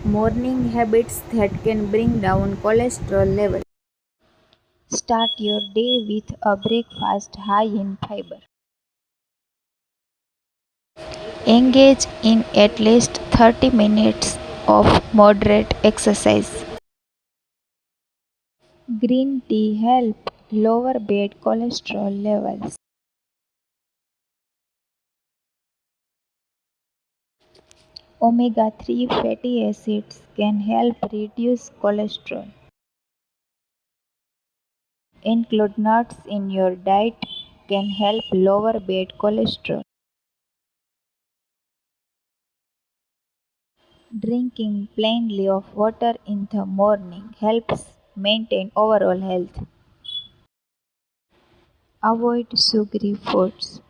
Morning habits that can bring down cholesterol level. Start your day with a breakfast high in fiber. Engage in at least 30 minutes of moderate exercise. Green tea help lower bad cholesterol levels. Omega-3 fatty acids can help reduce cholesterol. Include nuts in your diet can help lower bad cholesterol. Drinking plenty of water in the morning helps maintain overall health. Avoid sugary foods.